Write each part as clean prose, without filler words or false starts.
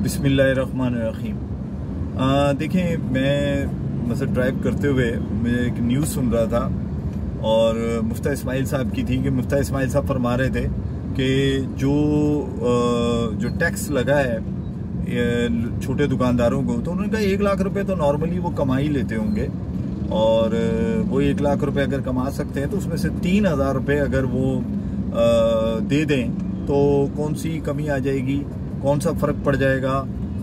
बिस्मिल्लाहिर्रहमानिर्रहीम। देखें, मैं मतलब ड्राइव करते हुए मैं एक न्यूज़ सुन रहा था और मुफ्ती इस्माइल साहब की थी कि मुफ्ती इस्माइल साहब फरमा रहे थे कि जो टैक्स लगा है छोटे दुकानदारों को, तो उन्होंने कहा 1 लाख रुपए तो नॉर्मली वो कमा ही लेते होंगे और वो 1 लाख रुपए अगर कमा सकते हैं तो उसमें से 3,000 रुपये अगर वो दे दें तो कौन सी कमी आ जाएगी, कौन सा फ़र्क पड़ जाएगा।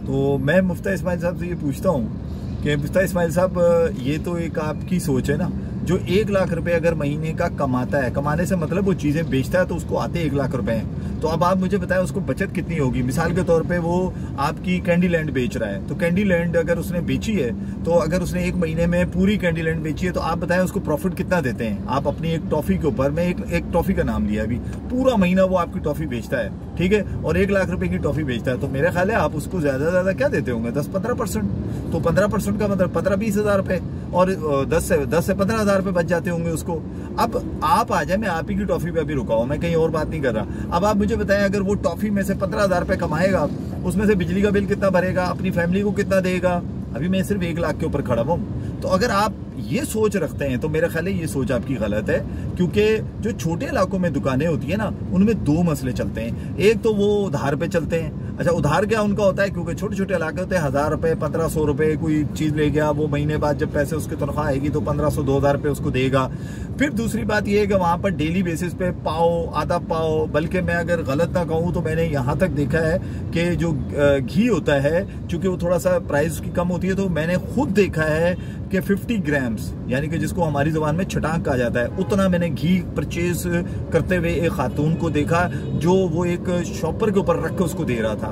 तो मैं मुफ्ती इस्माइल साहब से ये पूछता हूँ कि मुफ्ती इस्माइल साहब, ये तो एक आपकी सोच है ना, जो 1 लाख रुपए अगर महीने का कमाता है, कमाने से मतलब वो चीज़ें बेचता है तो उसको आते 1 लाख रुपए हैं, तो अब आप मुझे बताएं उसको बचत कितनी होगी। मिसाल के तौर पे वो आपकी कैंडी लैंड बेच रहा है, तो कैंडी लैंड अगर उसने बेची है, तो अगर उसने 1 महीने में पूरी कैंडी लैंड बेची है, तो आप बताएं उसको प्रॉफिट कितना देते हैं आप अपनी एक टॉफ़ी के ऊपर। मैं एक टॉफ़ी का नाम लिया, अभी पूरा महीना वो आपकी टॉफ़ी बेचता है, ठीक है, और 1 लाख रुपए की टॉफ़ी बेचता है, तो मेरा ख्याल है आप उसको ज़्यादा से ज़्यादा क्या देते होंगे, 10-15%। तो 15% का मतलब 15-20 हज़ार रुपये, और 10 से 15,000 रुपये बच जाते होंगे उसको। अब आप आ जाए, मैं आप ही की टॉफ़ी पे अभी रुका हूँ, मैं कहीं और बात नहीं कर रहा। अब आप मुझे बताएं, अगर वो टॉफ़ी में से 15,000 रुपये कमाएगा, उसमें से बिजली का बिल कितना भरेगा, अपनी फैमिली को कितना देगा। अभी मैं सिर्फ 1 लाख के ऊपर खड़ा हूँ। तो अगर आप ये सोच रखते हैं तो मेरा ख्याल है ये सोच आपकी गलत है, क्योंकि जो छोटे इलाकों में दुकानें होती है ना, उनमें 2 मसले चलते हैं। एक तो वो उधार पे चलते हैं। अच्छा, उधार क्या उनका होता है, क्योंकि छोटे छोटे इलाके होते हैं, 1,000 रुपये 1,500 रुपये कोई चीज़ ले गया, वो महीने बाद जब पैसे उसकी तनख्वाह आएगी तो 1,500-2,000 रुपये उसको देगा। फिर दूसरी बात ये है कि वहाँ पर डेली बेसिस पे पाव, आधा पाव, बल्कि मैं अगर गलत ना कहूँ तो मैंने यहाँ तक देखा है कि जो घी होता है, चूँकि वो थोड़ा सा प्राइस उसकी कम होती है, तो मैंने खुद देखा है कि 50 ग्राम्स, यानी कि जिसको हमारी ज़ुबान में छटाक कहा जाता है, उतना मैंने घी परचेज करते हुए एक खातून को देखा जो वो एक शॉपर के ऊपर रख के उसको दे रहा था।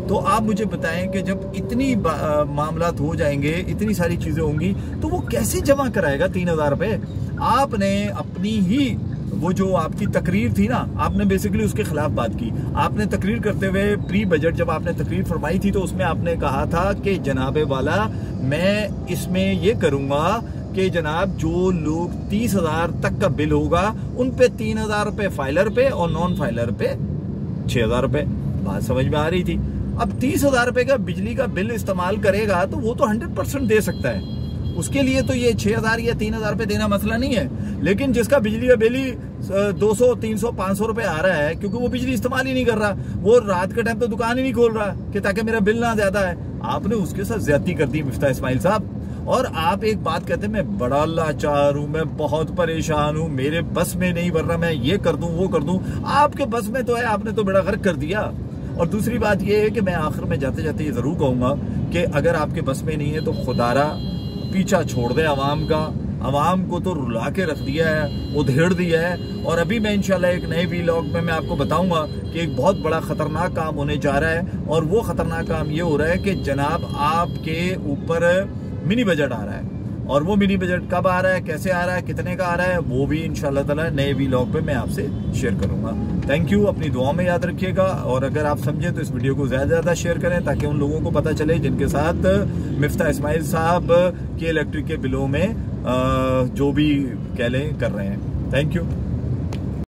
तो आप मुझे बताएं कि जब इतनी मामलात हो जाएंगे, इतनी सारी चीज़ें होंगी, तो वो कैसे जमा कराएगा 3,000 रुपये। आपने अपनी ही वो जो आपकी तकरीर थी ना, आपने बेसिकली उसके खिलाफ बात की। आपने तकरीर करते हुए प्री बजट जब आपने तकरीर फरमाई थी, तो उसमें आपने कहा था कि जनाबे वाला, मैं इसमें ये करूँगा कि जनाब जो लोग 30,000 तक का बिल होगा उन पे 3,000 रुपये फाइलर पे और नॉन फाइलर पे 6,000 रुपये। बात समझ में आ रही थी। अब 30,000 रुपये का बिजली का बिल इस्तेमाल करेगा तो वो तो 100% दे सकता है, उसके लिए तो ये 6,000 या 3,000 रुपये देना मसला नहीं है। लेकिन जिसका बिजली का बिल ही 200, 300, 500 रुपये आ रहा है, क्योंकि वो बिजली इस्तेमाल ही नहीं कर रहा, वो रात के टाइम तो दुकान ही नहीं खोल रहा कि ताकि मेरा बिल ना ज्यादा है, आपने उसके साथ ज्यादती कर दी मुफ्ती इस्माइल साहब। और आप एक बात कहते हैं, मैं बड़ा लाचार हूँ, मैं बहुत परेशान हूँ, मेरे बस में नहीं बन रहा, मैं ये कर दूं वो कर दूं। आपके बस में तो है, आपने तो बड़ा गर्क कर दिया। और दूसरी बात ये है कि मैं आखिर में जाते जाते ये जरूर कहूंगा कि अगर आपके बस में नहीं है तो खुदारा पीछा छोड़ दे अवाम का। अवाम को तो रुला के रख दिया है, उधेड़ दिया है। और अभी मैं इंशाल्लाह एक नए व्लॉग में मैं आपको बताऊंगा कि एक बहुत बड़ा खतरनाक काम होने जा रहा है, और वो खतरनाक काम ये हो रहा है कि जनाब आपके ऊपर मिनी बजट आ रहा है। और वो मिनी बजट कब आ रहा है, कैसे आ रहा है, कितने का आ रहा है, वो भी इंशाल्लाह ताला नए व्लॉग पे मैं आपसे शेयर करूंगा। थैंक यू, अपनी दुआ में याद रखिएगा। और अगर आप समझें तो इस वीडियो को ज़्यादा से ज़्यादा शेयर करें, ताकि उन लोगों को पता चले जिनके साथ मुफ्ती इस्माइल साहब के इलेक्ट्रिक के बिलों में जो भी कह लें कर रहे हैं। Thank you.